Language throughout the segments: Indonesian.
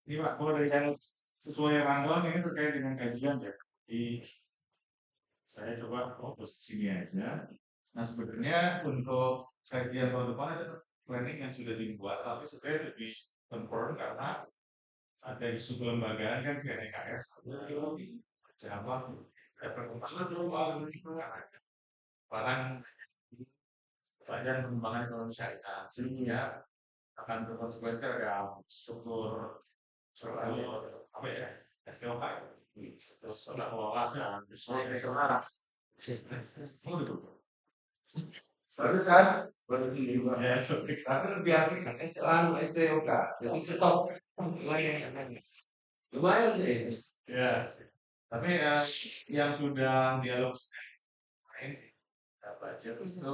Ini Pak, kalau dari yang sesuai rundown ini terkait dengan kajian ya. Jadi saya coba fokus di sini aja. Nah sebenarnya untuk kajian tahun depan ada planning yang sudah dibuat, tapi sebenarnya lebih confirm karena ada isu kelembagaan kan kayak NKS, apa, bahkan badan pengembangan ekonomi syariah, sehingga akan berkonsekuensi ada struktur apa ya, SKOK, terus tata kelola dan SKOK. Barusan berarti juga. Ya, sorry. Tapi lebih aktif kan STOK. Jadi stop. Lumayan deh. Ya, tapi yang sudah dialog main budget itu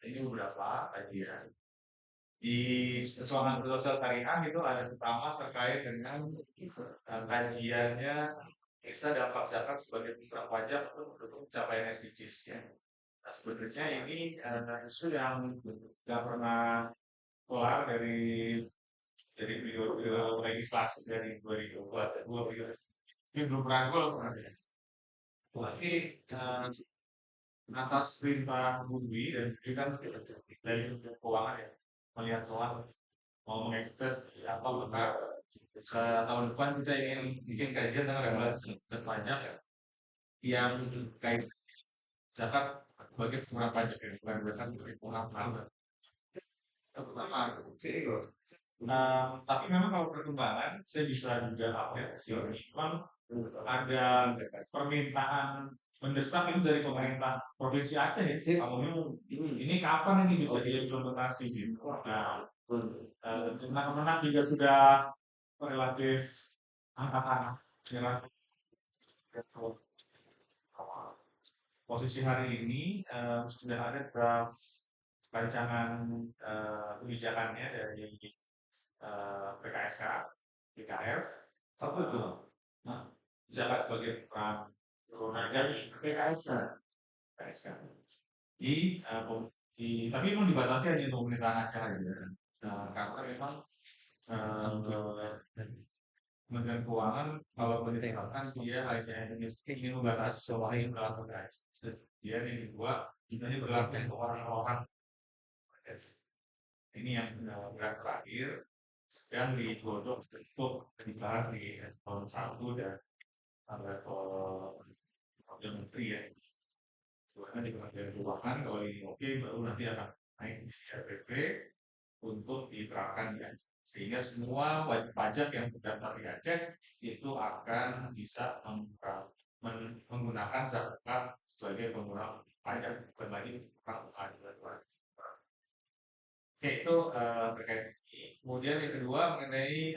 ini beberapa kajian di keuangan sosial syariah itu ada pertama terkait dengan kajiannya bisa dampak zakat sebagai pusat pajak untuk pencapaian SDGs ya. Nah, sebenarnya ini isu yang nggak pernah keluar dari video legislasi dari 2022 ini belum pernah keluar. Tapi atas perintah Budi dan Budi kan dari keuangan ya melihat soal mau mengekses apa maka tahun depan kita ingin bikin kajian tentang regulasi dan pajak yang kait zakat sebagai pengurangan pajak ya bukan zakat sebagai pengurangan pajak. Pertama, tapi memang kalau perkembangan saya bisa juga apresiasi memang ada permintaan mendesak itu dari pemerintah provinsi Aceh ya. Kalau ini kapan ini bisa diimplementasi gitu. Nah, teman-teman juga sudah relatif angkat-angkat relatif posisi hari ini sudah ada draft rancangan kebijakannya dari PKSK, PKF, Apa itu? nah, zakat sebagai peran dari PKSK, PKSK. Tapi memang dibatasi hanya untuk pemerintahan Aceh aja. Karena memang Kementerian Keuangan kalau menetapkan dia hanya ingin membatasi semua yang berlaku guys. Dia ini dua, ini berlaku untuk orang-orang. Ini yang berat terakhir sedang digodok untuk dibahas di tahun 1 dan level menteri ya. Karena di Kementerian Keuangan kalau ini oke baru nanti akan naik di RPP untuk diterapkan di Aceh. Sehingga semua wajib pajak yang terdaftar di Aceh itu akan bisa menggunakan zakat sebagai pengguna pajak bukan lagi pengguna. Oke, itu terkait ini. Kemudian yang kedua mengenai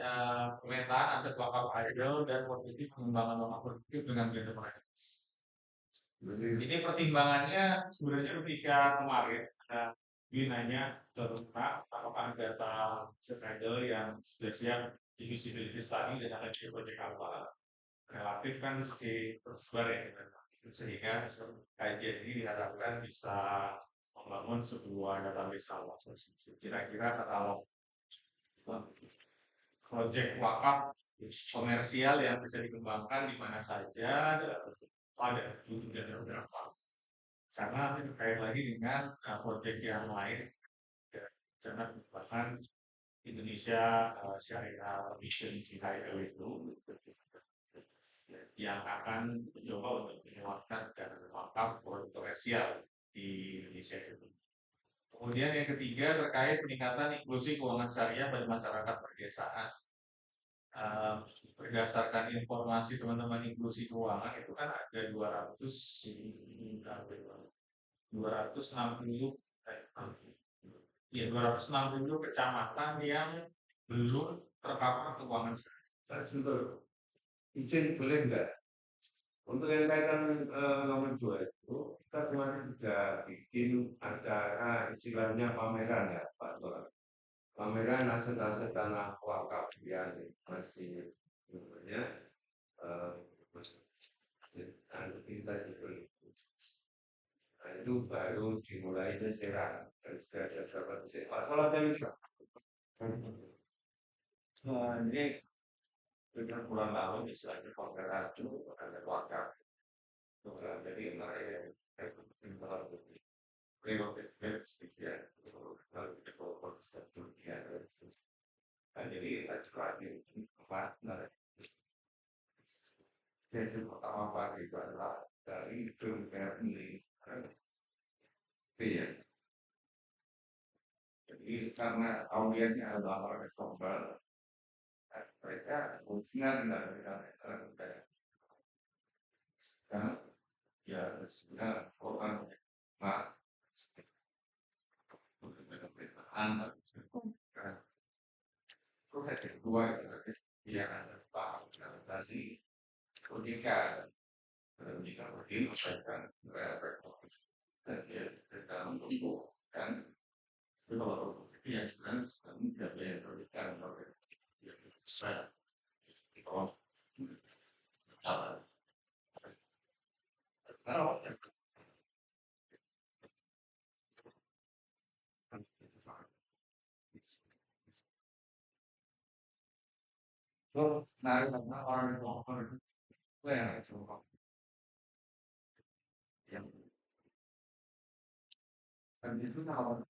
pemetaan aset wakaf idle dan potensi pengembangan wakaf produktif dengan gender minoritas. Ini pertimbangannya sebenarnya ketika kemarin nanya tentang apakah data aset idle yang sudah siap di visibility study dan akan di proyek apa relatif kan mesti tersebar ya sehingga kajian ini diharapkan bisa membangun sebuah database awal. Kira-kira katalog proyek wakaf komersial yang bisa dikembangkan di mana saja ada dan berapa. Karena terkait lagi dengan proyek yang lain karena bahkan Indonesia Syariah Mission Cicahe itu yang akan mencoba untuk menyelamatkan dana wakaf kontroversial di Indonesia itu. Kemudian yang ketiga terkait peningkatan inklusi keuangan syariah pada masyarakat perdesaan. Berdasarkan informasi teman-teman inklusi keuangan itu kan ada 260 ya 260 kecamatan yang belum terpapar keuangan syariah. Sebentar. Izin boleh enggak? Untuk yang kaitan nomor 2 itu, kita kemarin juga bikin acara istilahnya pameran ya, Pak Tor. Pameran aset-aset tanah wakaf yang masih namanya kita itu. Nah, itu baru dimulai Serang dan sudah ada beberapa Pak Tor ada bisa. Ini dengan bulan lalu istilahnya kontra itu ada wakaf. Jadi mereka jadi jadi pertama kali itu adalah dari film family ya. Jadi karena audiensnya adalah orang ekstrovert, mereka mungkin dari kan ya sudah orang mak anak itu ada dua yang ada paham adaptasi ketika berdiri mereka dan dia dalam tubuh kan itu kalau yang kan tidak boleh berikan saya kalau kalau so nah orang yang yang dan itu kalau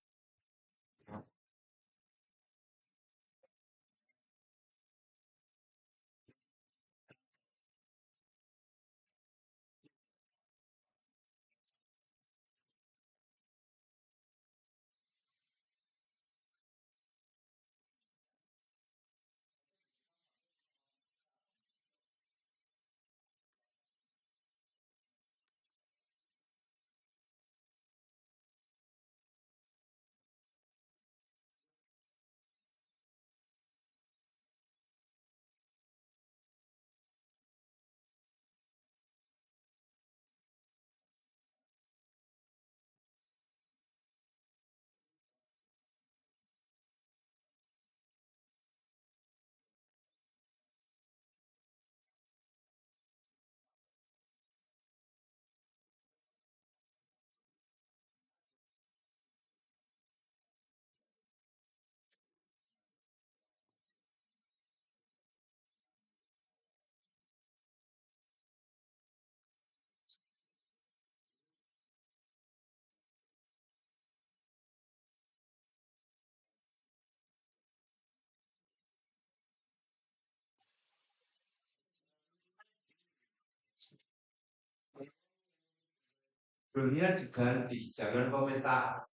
dunia diganti, jangan komentar.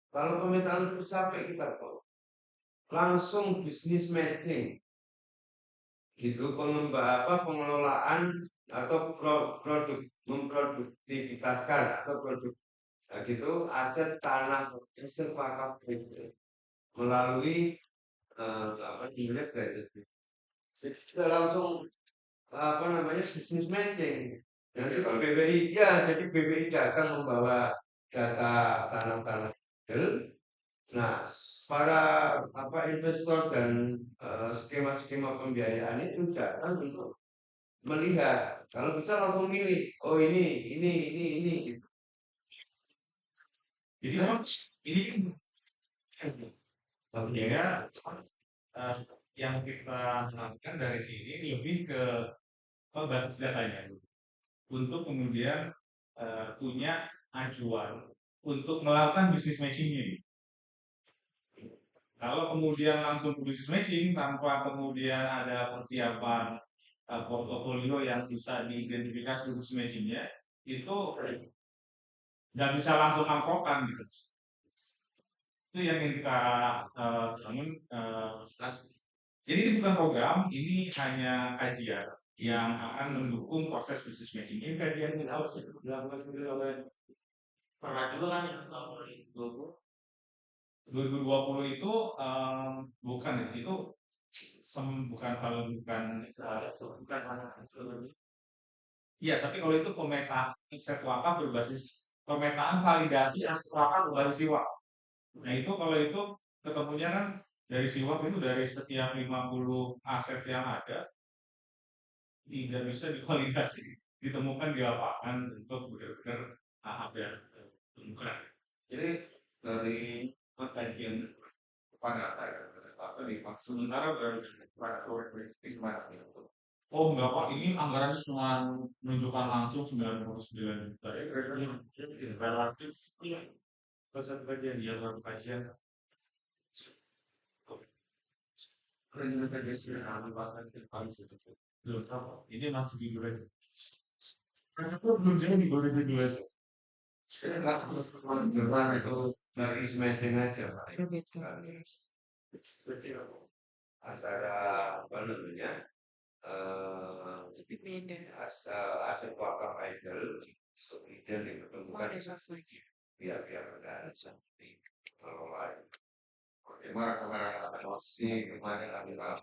Kalau komentar itu sampai kita kok langsung bisnis matching, gitu pengelolaan atau produk memproduktivitaskan atau produk gitu aset tanah aset wakaf itu melalui apa dilihat dari itu. Jadi kita langsung bisnis matching. Nanti kalau BBI ya, jadi BBI datang membawa data tanam-tanam model. Nah, para investor dan skema-skema pembiayaan itu datang untuk melihat. Kalau bisa langsung milih, oh ini gitu. jadi ini kan sebenarnya yang kita lakukan dari sini lebih ke basis datanya untuk kemudian punya acuan untuk melakukan bisnis matching-nya. Kalau kemudian langsung ke bisnis matching tanpa kemudian ada persiapan portofolio yang bisa diidentifikasi bisnis matching-nya, itu nggak bisa langsung angkokan gitu. Itu yang ingin kita bangun. Jadi ini bukan program, ini hanya kajian yang akan mendukung proses bisnis matching. Ini kajian yang harus dilakukan oleh pernah juga kan yang tahun 2020 itu bukan itu bukan kalau bukan iya, tapi kalau itu pemetaan aset wakaf berbasis pemetaan validasi aset wakaf berbasis siwak. Nah itu kalau itu ketemunya kan dari siwak itu dari setiap 50 aset yang ada tidak bisa divalidasi ditemukan di lapangan untuk benar-benar ada temukan. Jadi dari kajian kepada apa nih Pak? Sementara berada pada proyek oh enggak Pak, ini anggarannya cuma menunjukkan langsung 99 juta ya, kira-kira relatif iya. Pasal kajian dia baru kajian. Rencana kajian sudah kami bahkan ke Paris itu. Belum tahu. Ini masih di bulan. Kenapa belum jadi baru di bulan? Gimana itu dari matching aja Pak. Antara apa namanya aset wakaf idol kemudian dipertemukan pihak-pihak negara kalau lain. Bagaimana kemarin sih kemarin ada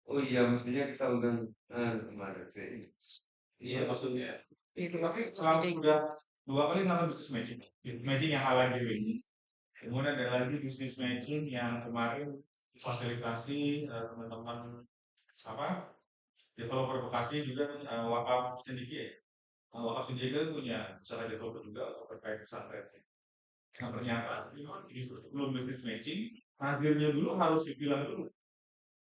oh iya mestinya kita undang kemarin sih. Iya maksudnya. Tapi kalau sudah 2 kali melakukan bisnis matching. Bisnis matching yang ala ini. Kemudian ada lagi bisnis matching yang kemarin fasilitasi teman-teman apa developer Bekasi juga wakaf sendiri ya. Wakaf sendiri itu punya usaha developer juga terkait pesantren. Nah ternyata ini sebelum bisnis matching hasilnya dulu harus dipilah dulu.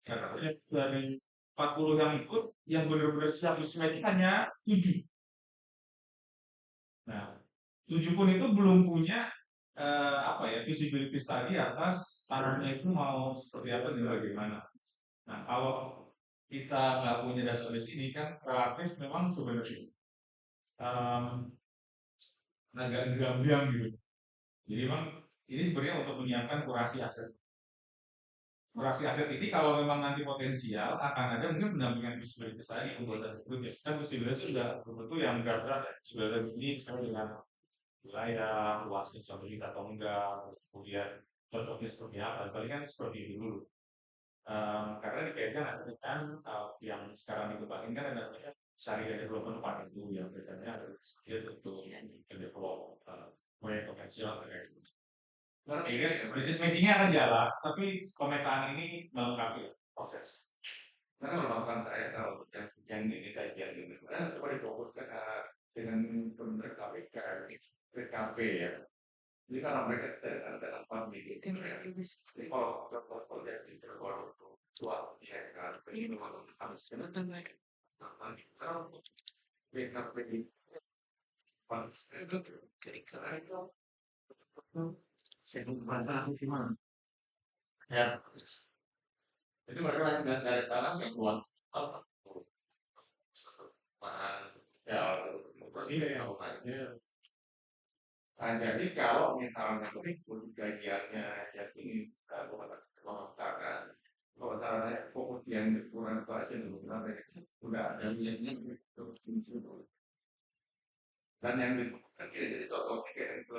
Karena dari 40 yang ikut yang benar-benar siap bisnis matching hanya 7. Nah 7 pun itu belum punya apa ya visibility tadi atas tanahnya itu mau seperti apa dan bagaimana. Nah kalau kita nggak punya database ini kan relatif memang sebenarnya agak gamblang gitu. Jadi memang ini sebenarnya untuk menyiapkan kurasi aset. Kurasi aset ini kalau memang nanti potensial akan ada mungkin pendampingan visibility tadi pembuatan berikutnya. Kan visibility sudah betul yang berat sudah ada ini misalnya dengan wilayah luasnya seperti atau enggak, kemudian cocoknya seperti apa. Paling kan seperti itu dulu. Karena dikaitkan ada dengan yang sekarang dikembangin kan ada syariah development fund itu yang biasanya ada dia untuk develop proyek komersial kayak gitu. Sehingga bisnis matchingnya akan jalan, tapi pemetaan ini melengkapi proses. Karena melakukan kalau yang ini kajian ini, karena coba difokuskan dengan pemerintah KPK, PKP ya. Jadi kalau mereka ada apa nih? Jadi kalau proyek di tergolong tua ya kan, ini harus benar. Kalau PKP di pas itu kira-kira itu mana gimana? Ya, jadi mereka nggak ada tanah yang buat apa? Ya, iya ya. Nah, jadi kalau misalnya bagiannya jadi pemekaran, pemekarannya fokus yang kurang pasien udah ada yang dan yang dibutuhkan jadi contohnya kayak itu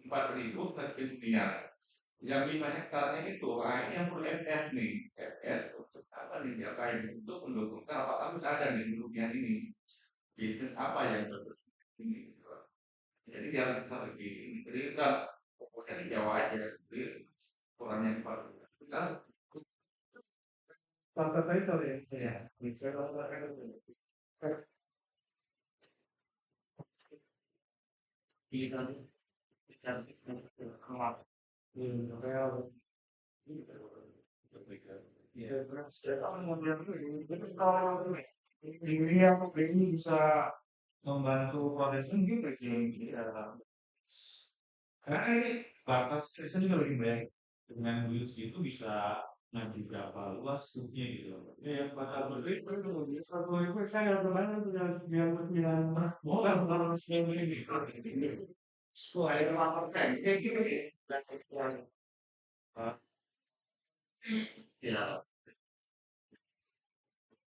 4.000 tapi dunia yang 5 hektarnya itu ini yang perlu FF nih FF untuk apa nih dia kayak untuk mendukung apa kamu sadar nih dunia ini bisnis apa yang terus ini jadi dia lagi jadi kan fokusnya di Jawa aja jadi kurangnya di Palu kan tata itu ya bisa kita keluar ini aku ini bisa membantu proses gitu sih karena ini batas saya juga lagi baik dengan dulu segitu bisa nanti berapa luas grupnya gitu ya yang bakal berbeda itu bisa gue saya nggak kemana biar mau kalau ini gitu sesuai dengan persen kayak gitu ya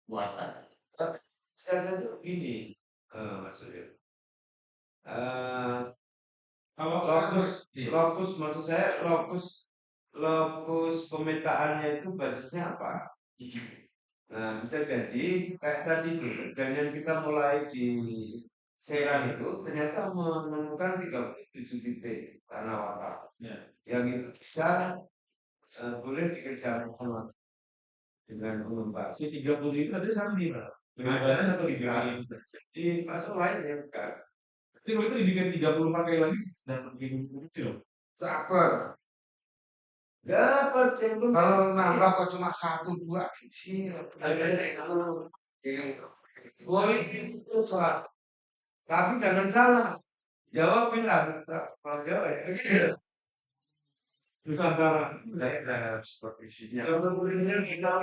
puasa saya saja begini maksudnya kalau lokus maksud saya lokus pemetaannya itu basisnya apa? Nah bisa jadi kayak tadi itu dan yang kita mulai di Serang itu ternyata menemukan 37 titik tanah wakaf yang itu bisa boleh dikerjakan sama dengan pengembang. Si 30 itu ada sama di mana? Ada atau dibikin di masuk lain ya bukan? Jadi kalau itu dibikin 34 kali lagi dan bikin kecil. Takut. Dapat yang penting. Kalau nambah kok cuma 1, 2 kecil. Ini Wah itu Pak. Tapi jangan salah. Jawa bilang, kalau Jawa ya, gitu. Nusantara. Saya supervisinya. Coba kemudian kita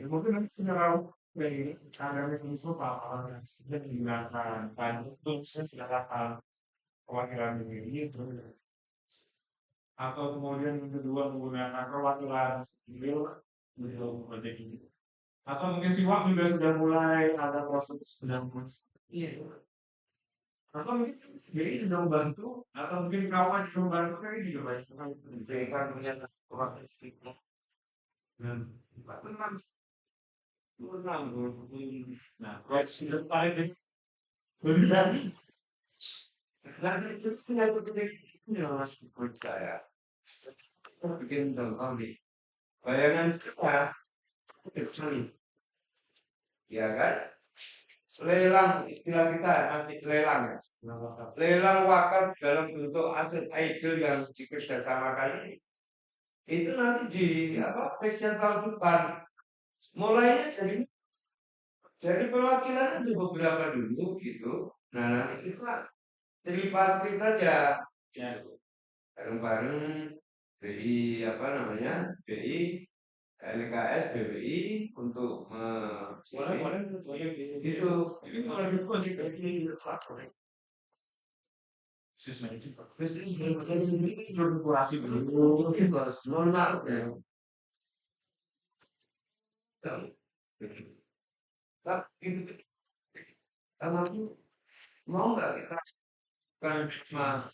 Mungkin nanti secara dari cara mekanisme apa yang digunakan dan itu silakan perwakilan ini itu atau kemudian yang kedua menggunakan perwakilan sipil untuk proyek ini atau mungkin siwak juga sudah mulai ada proses sedang iya atau mungkin sendiri juga membantu atau mungkin kawan juga membantu kan ini juga banyak sekali Berikan punya orang sipil. dan tenang nah proyek sudah paling deh nanti itu punya ini mas percaya. Kita bikin contoh nih. Bayangan saya kecil, ya kan? Lelang istilah kita nanti lelang ya. Lelang wakaf dalam bentuk aset idol yang dikerjasamakan ini. Itu nanti di apa spesial tahun depan. Mulainya dari perwakilan itu beberapa dulu gitu. Nah nanti kita tripartit aja ya bareng-bareng BI apa namanya BI LKS BPI untuk boleh boleh boleh itu ini kalau gitu aja kayak gini sistem ini berkurasi dulu bos normal ya. Tapi itu kamu mau nggak kita kan cuma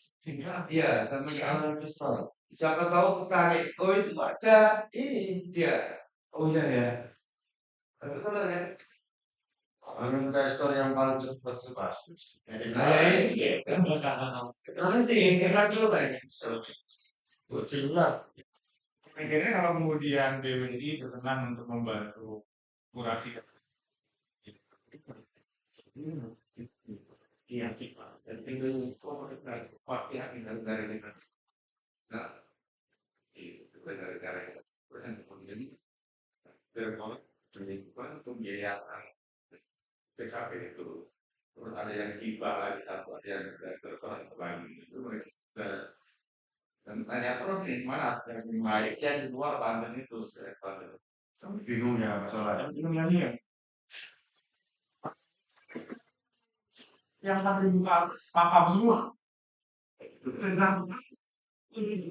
ya sama jalan pistol. Siapa tahu ketarik. Oh itu ada ini dia. oh iya ya Betul kan? Investor yang paling cepat itu pasti. Nah ya ini nanti kita coba ya. jelas akhirnya kalau kemudian BWI berkenan untuk membantu kurasi Iya sih Pak. Dan tinggal pakai hak negara kita. Nah, itu negara kita. Kemudian berkolek berlingkungan untuk membiayakan PKP itu. Terus ada yang hibah lagi atau ada yang berkorban kembali itu mereka dan tanya terus nih mana yang baik yang di luar Banten itu daripada Bingung ya masalah. yang bingung lagi ya yang sampai buka atas paham semua tentang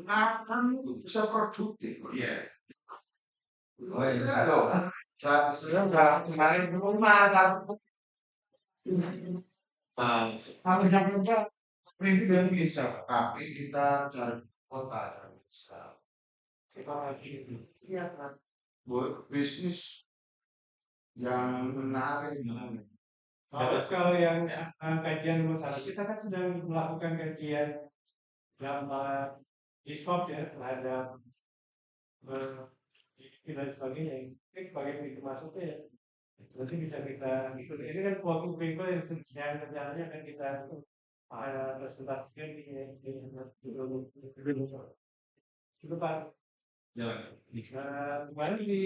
akan bisa produktif. Iya. Oh iya. Saat Kemarin rumah kan. kalau yang kedua presiden bisa, tapi kita cari kota cari bisa. kita lagi Iya kan, buat bisnis yang menarik. terus kalau yang kajian masalah kita kan sedang melakukan kajian dalam e-sport ya terhadap GDP dan sebagainya ini sebagai pintu masuknya ya berarti bisa kita ikut ini kan suatu paper yang sekian rencananya akan kita presentasikan itu Pak kemarin di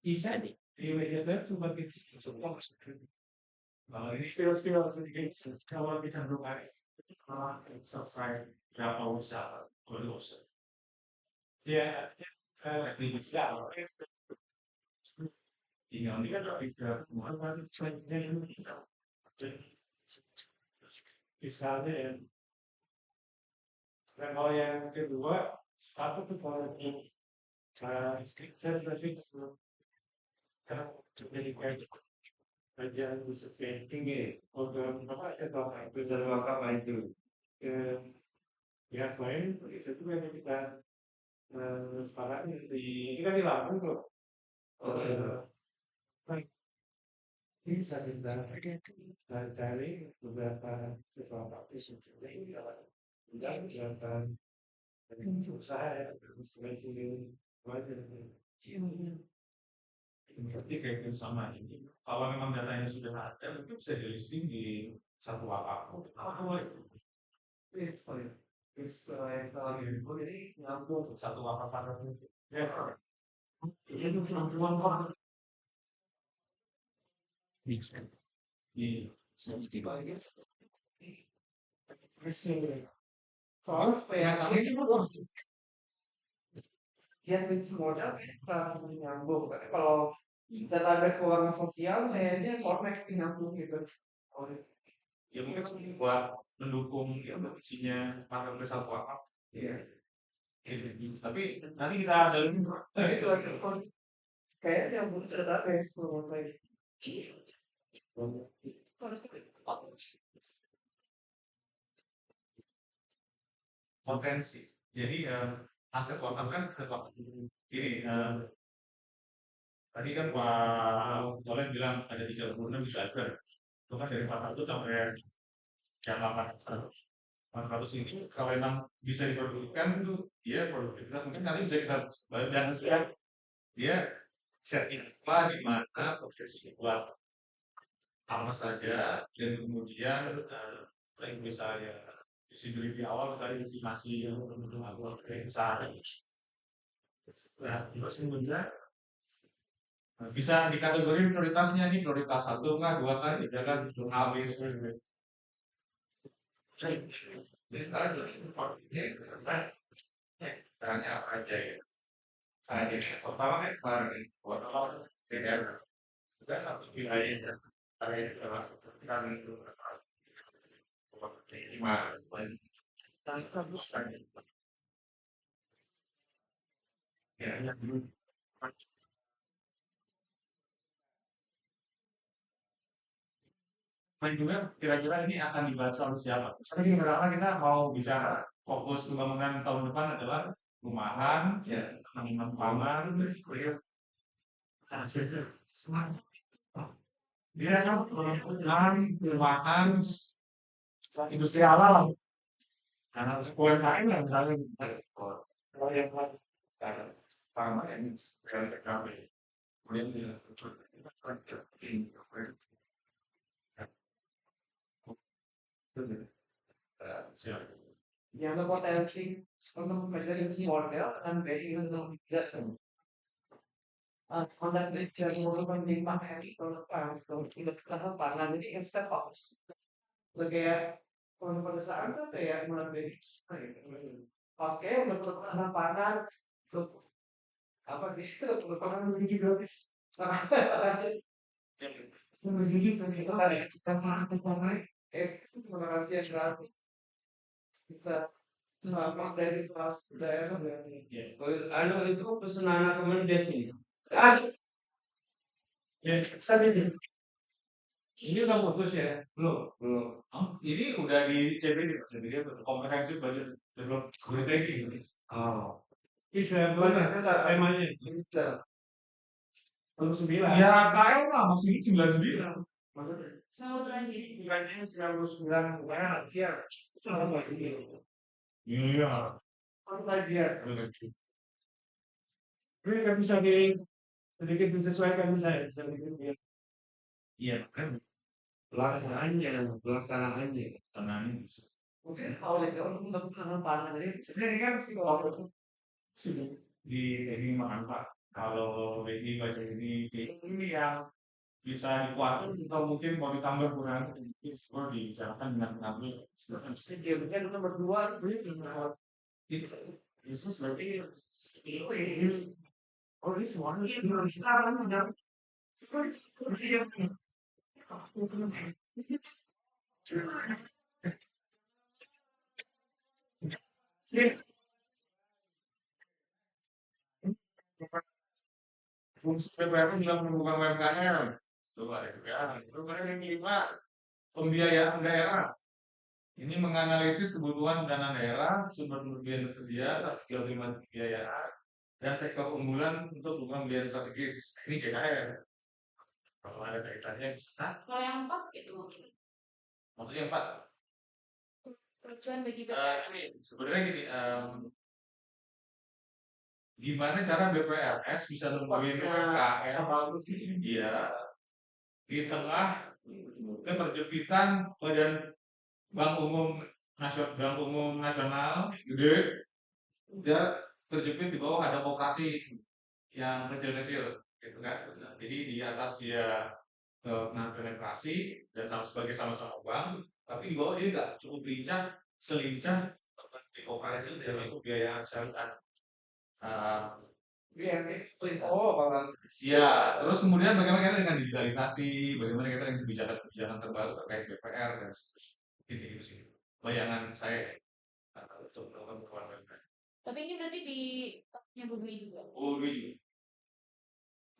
ISA di media tech sempat kita ini skill sedikit kalau kita belum selesai berapa usaha kalau usaha ya bisa tinggal ini kan tidak kemana misalnya ya dan kalau yang kedua satu tuh kalau ini saya fix kan jadi kayak kajian khusus yang tinggi program apa ya kalau itu Bisa apa itu? ya selain itu juga yang kita sekarang di ini kan di Lampung tuh bisa kita cari beberapa sesuatu ini dan jalan usaha ya semakin wajar berarti kayak sama ini kalau memang datanya sudah ada itu bisa di listing di satu apapun Jadi nyambung satu apa ya, ini cuma Soalnya PHK itu bos, yang benci modal kan nyambung. Tapi kalau database keuangan sosial kayaknya connect sih nyambung gitu. ya mungkin buat mendukung ya isinya para besar apa. Iya. Tapi nanti kita ada Itu lagi kayaknya nyambung ke database keuangan kayak potensi. Jadi aset keuangan kan ini tadi kan Pak Tolen bilang ada 36 bisa ada. Itu kan dari 400 sampai yang 800 ini kalau memang bisa diproduksikan itu dia produktivitas mungkin nanti bisa kita bayangkan sekian dia setting apa di mana profesi buat apa saja dan kemudian misalnya visibility awal misalnya estimasi usaha nah terus kemudian bisa dikategori prioritasnya ini prioritas 1 kah 2 kah 3 kah habis Tanya apa aja ya. Ini pertama kan kemarin buat daerah sudah satu wilayah ada yang termasuk kan lima ya dan juga kira-kira ini akan dibahas oleh siapa? Sekarang pertama kita mau bicara fokus pembangunan tahun depan adalah rumahan, ya tanaman pangan, dia kan perumahan, rumahan, industri halal, karena UMKM lah misalnya, kalau yang sama ini sekali kami kemudian yang ada potensi untuk menjadi model dan dari untuk tidak kontak dari menggunakan limbah hari untuk tidak terlalu pangan jadi instead of kayak perusahaan kan kayak mengambil pas kayak untuk penanaman pangan untuk apa gitu untuk pangan menjadi gratis menjadi sebenarnya kita pangan terima kasih ya gratis bisa apa dari kelas daerah anu itu pesanan akomodasi ya tadi ini udah bagus ya, belum? belum Oh, ini udah di CBD, jadi dia comprehensive budget development undertaking. oh ini sudah banyak temanya tahun 9 Ya KL lah masih 99. bukannya 99 bukan ya itu apa lagi Iya. apa lagi ya ini nggak bisa di sedikit disesuaikan bisa sedikit ya Iya kan pelaksanaannya sananya bisa. mungkin awalnya kalau melakukan pangan jadi sebenarnya kan sih kalau Di ini makan Pak. Kalau ini baca ini yang bisa dikuatkan atau mungkin mau ditambah kurang mungkin perlu dibicarakan dengan pengambil silakan. dia nomor 2 Itu Yesus berarti oh ini semua sekarang udah fungsi PPR dalam mendukung UMKM. Coba ada juga. Kemudian yang kelima, pembiayaan daerah. Ini menganalisis kebutuhan dana daerah, sumber-sumber biaya tersedia, skill pembiayaan, dan sektor unggulan untuk dukungan biaya strategis. Ini JKR. Kalau ada kaitannya bisa. Kalau yang 4 itu Maksudnya 4. tujuan bagi BPR. Ini sebenarnya gini, gimana cara BPRS bisa nemuin UMKM bagus sih dia di tengah keterjepitan badan bank umum bank umum nasional gede, dia terjepit di bawah ada koperasi yang kecil-kecil gitu kan. Nah, jadi di atas dia penetrasi dan sebagai sama-sama bank, tapi di bawah dia nggak cukup lincah selincah di koperasi dan itu biaya syariah. Kalau Ya, terus kemudian bagaimana kita dengan digitalisasi, bagaimana kita dengan kebijakan-kebijakan terbaru terkait BPR dan seterusnya. Ini sih bayangan saya untuk melakukan perubahan. Tapi ini berarti di tempatnya Bu Dwi juga. Ui.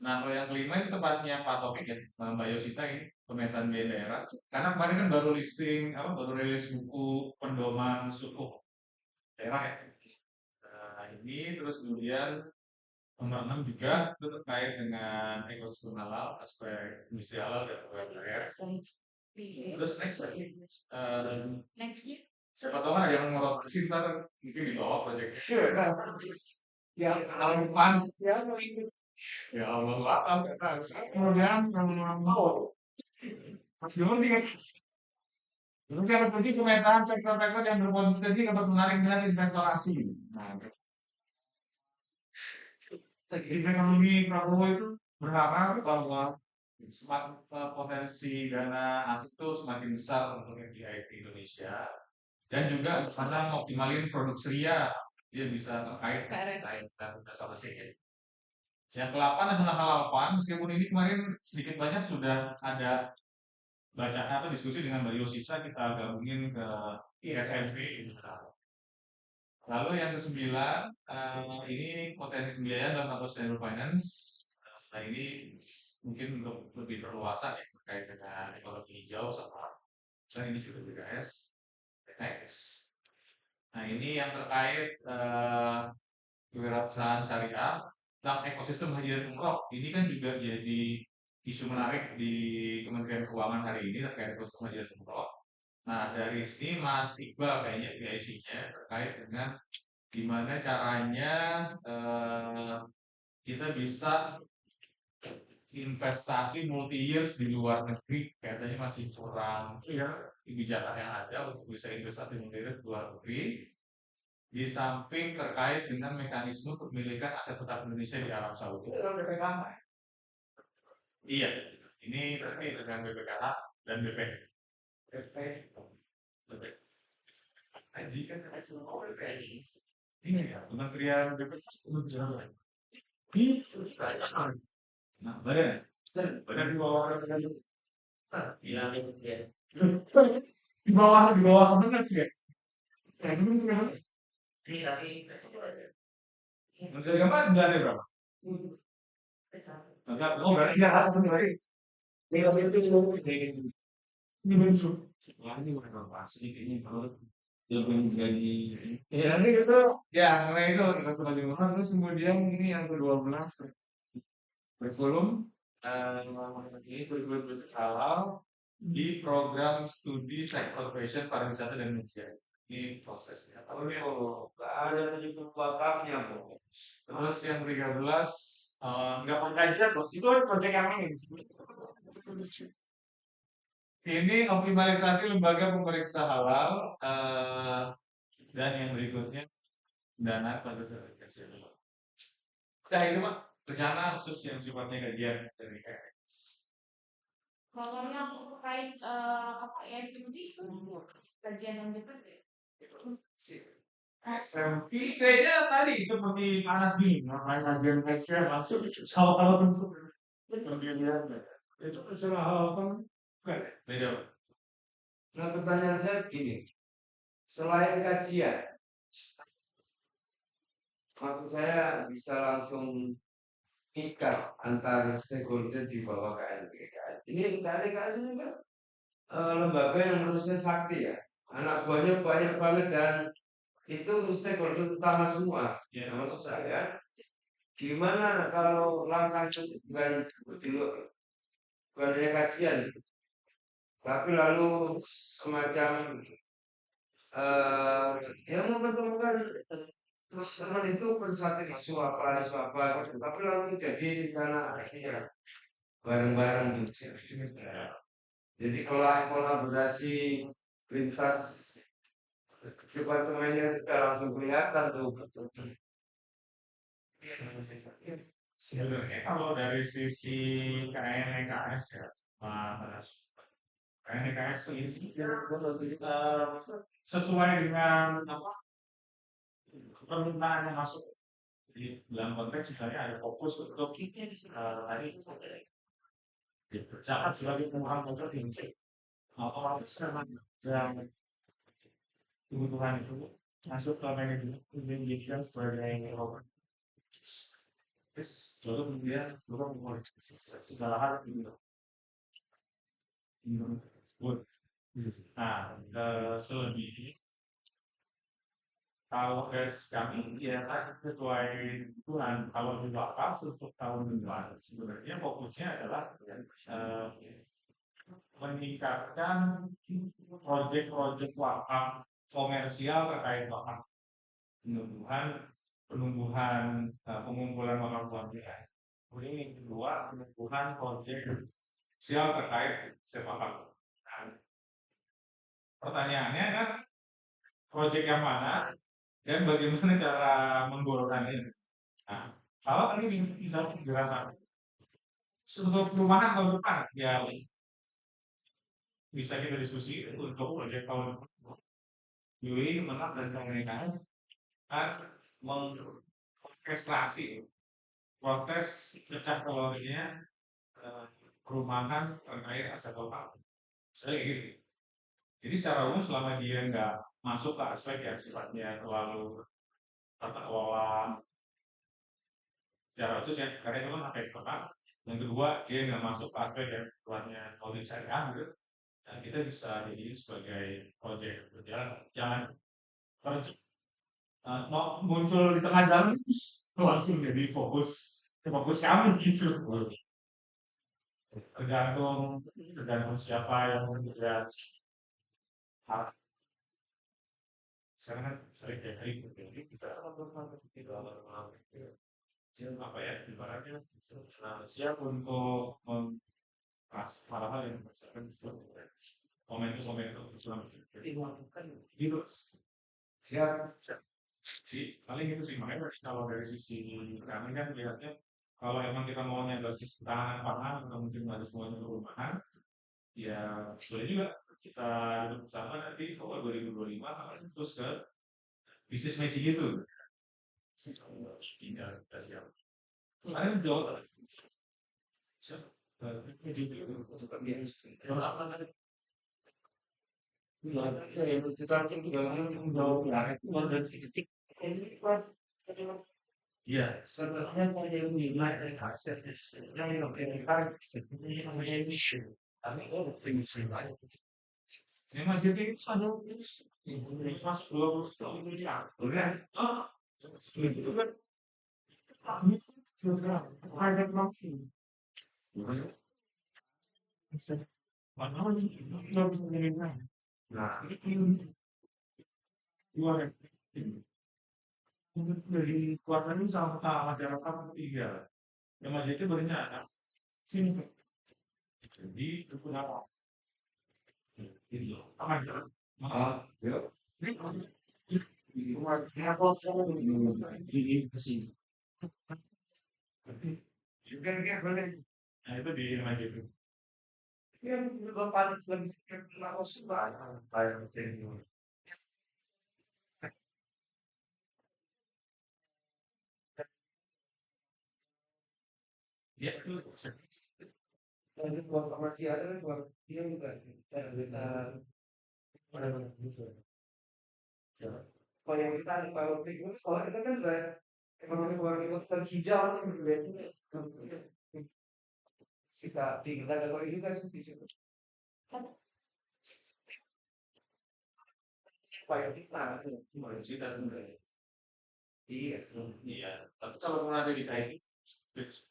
Nah, kalau yang kelima itu tempatnya Pak Topik ya, sama Mbak Yosita ini pemetaan biaya daerah. Karena kemarin kan baru listing, baru rilis buku pendoman suku daerah ya. Nah, ini terus kemudian nomor 6 juga itu terkait dengan ekosistem halal, aspek industri halal dan UMKM. Terus next lagi, Nextnya siapa tahu kan ada yang merotasi ntar mungkin di bawah proyeknya. yang Depan, yang ya Allah maaf, kemudian mau Mas Gunur nih, terus yang ketiga pemetaan sektor-sektor yang berpotensi untuk menarik minat investor asing. Nah, ekonomi Prabowo itu berharap bahwa semakin potensi dana asing itu semakin besar untuk FDI di Indonesia dan juga karena mengoptimalin produk Seria dia bisa terkait dan investor asing ya. Yang ke-8 National Halal Fund, meskipun ini kemarin sedikit banyak sudah ada bacaan atau diskusi dengan Mbak Yosita kita gabungin ke ISNV. Lalu yang ke-9 ini potensi pembiayaan dalam atau sustainable finance. Nah ini mungkin untuk lebih berluasan ya terkait dengan ekonomi hijau sama dan ini juga BKS, PTX. Nah ini yang terkait kewirausahaan syariah tentang ekosistem haji dan umroh. Ini kan juga jadi isu menarik di Kementerian Keuangan hari ini terkait ekosistem haji dan umroh. Nah dari sini Mas Iqbal kayaknya PIC-nya terkait dengan gimana caranya kita bisa investasi multi years di luar negeri katanya masih kurang kebijakan yang ada untuk bisa investasi multi years di luar negeri di samping terkait dengan mekanisme kepemilikan aset tetap Indonesia di Arab Saudi. Iya, ini terkait dengan BPKH dan BP. Haji kan ini ya Kementerian BPKH Kementerian lain. Nah, badan di bawah iya di bawah mana sih ya? Ini tapi Menteri Agama nilainya berapa? Oh berarti nggak asal lagi. Ini muncul. Wah ini udah pasti kayaknya kalau jadi ya ini itu ya karena itu kita sudah dimakan terus kemudian ini yang ke-12 kurikulum ini kurikulum halal di program studi sektor fashion pariwisata dan media ini prosesnya. Oh, ada tujuh wakafnya, Bu. Terus yang 13 nggak pakai aja bos itu proyek yang ini. Ini optimalisasi lembaga pemeriksa halal dan yang berikutnya dana pada sertifikasi. Nah itu Pak rencana khusus yang sifatnya kajian dari KS. kalau yang terkait apa ya studi itu kajian yang dekat SMP kayaknya tadi seperti Anas gini ngapain kajian masuk sama bentuk pendirian itu masalah hal apa beda Pak. Nah, pertanyaan saya begini, selain kajian, maksud saya bisa langsung ikat antara stakeholder di bawah KLPKS. Ini KLPKS ini kan lembaga yang menurut saya sakti ya. Anak buahnya banyak banget dan itu stakeholder utama semua. Ya. Maksud saya, gimana kalau langkahnya bukan hanya kasihan, tapi lalu semacam yang mempertemukan teman itu satu isu apa gitu. Tapi lalu jadi karena akhirnya bareng-bareng gitu. Jadi kalau kolaborasi lintas Departemennya sudah langsung kelihatan tuh. Sebenarnya kalau dari sisi KNEKS ya, Mas, KNEKS ini sesuai dengan apa permintaan yang masuk di dalam konteks misalnya ada fokus untuk tadi zakat sebagai pengurangan motor dincik otomatis memang yang kebutuhan itu masuk ke manajemen dijadikan sebagai terus lalu kemudian segala hal gitu. Nah, selebihnya kalau tes kami ya tadi sesuai kebutuhan. Kalau di lapas untuk tahun depan sebenarnya fokusnya adalah meningkatkan proyek-proyek wakaf komersial terkait wakaf penumbuhan pengumpulan wakaf warga. Kemudian yang kedua penumbuhan proyek sosial terkait sepak bola. Nah, pertanyaannya kan proyek yang mana dan bagaimana cara menggolongkannya. Nah, kalau tadi misalnya dirasakan untuk perumahan tahun depan ya bisa kita diskusi untuk proyek tahun depan. Yui menang dan pemerintah kan mengorkestrasi protes pecah telurnya perumahan terkait aset lokal. Saya gitu. Jadi secara umum selama dia nggak masuk ke aspek yang sifatnya terlalu tata kelola secara khusus ya, karena itu kan aspek lokal. Yang kedua dia nggak masuk ke aspek yang sifatnya holding syariah gitu. Dan kita bisa jadi sebagai proyek berjalan, jangan muncul di tengah jalan langsung jadi fokus kami gitu. Tergantung siapa yang bekerja. Sekarang kan sering kayak hari ini kita apa ya ibaratnya siap untuk hal-hal yang misalkan momentum Islam virus siap sih paling itu sih makanya kalau dari sisi kami kan lihatnya kalau emang kita maunya basis tahanan pangan atau mungkin ada semuanya perumahan ya boleh juga kita duduk bersama nanti awal 2025 terus ke bisnis matching itu tinggal kita siap kemarin jauh siap matching itu untuk biasa berapa kali iya, sebenarnya pada yang dimulai dari hasil yang ditarik namanya mission, tapi itu prinsip lain. Ini masih ini ada ini mas 20 miliar, boleh? Ah, itu kan kami sudah ada langsung. Mana nggak bisa menilai. Nah, ini dua dari kuasa ini sama masyarakat ketiga. Yang majelis berencana sini jadi itu kenapa? Itu apa? Yuk. Di kesini. Juga kan boleh. Nah itu di majelis. Yang juga panas lagi sekitar laos Kayak ini. Ya itu lanjut buat komersial buat dia juga kita pada gitu. Kalau yang kita kalau itu sekolah kita kan udah ekonomi keuangan itu terhijau kita tinggal kalau ini kan di situ. Supaya kita kita sebenarnya. iya Iya. Tapi kalau mulai dari kayak gitu.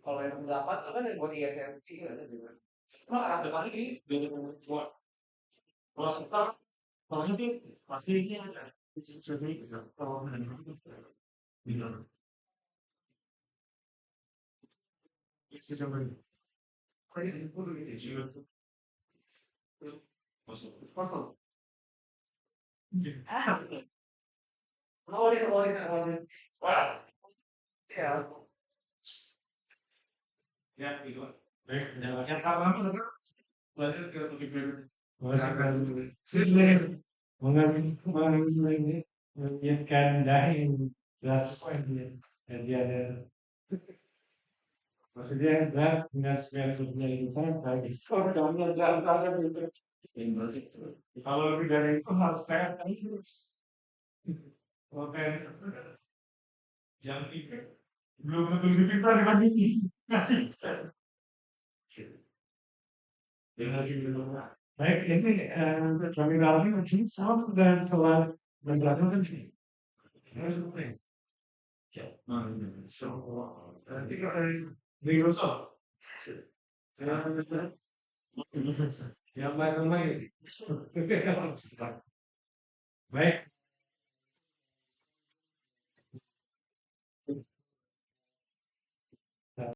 kalau yang mendapat itu kan yang buat ISMC kan juga. Nah, ada kali ini dari buat kalau kita kalau ini pasti ini ada sesuatu bisa kalau bilang itu sampai kayak itu kosong. Kosong. Ah, Olin. Wah, Ya. ya itu. Baik, yang pertama benar. Belajar ke topik menginginkan dahin dilakukan dan dia ada maksudnya berat dengan segala kesulitan bagi orang dalam dalam itu kalau lebih dari itu harus kayak kalau kayak jam itu belum tentu lebih pintar dibanding ini masih baik ini kami dalami mungkin sama dan telah menjelaskan sih Microsoft. Yang main-main. Baik,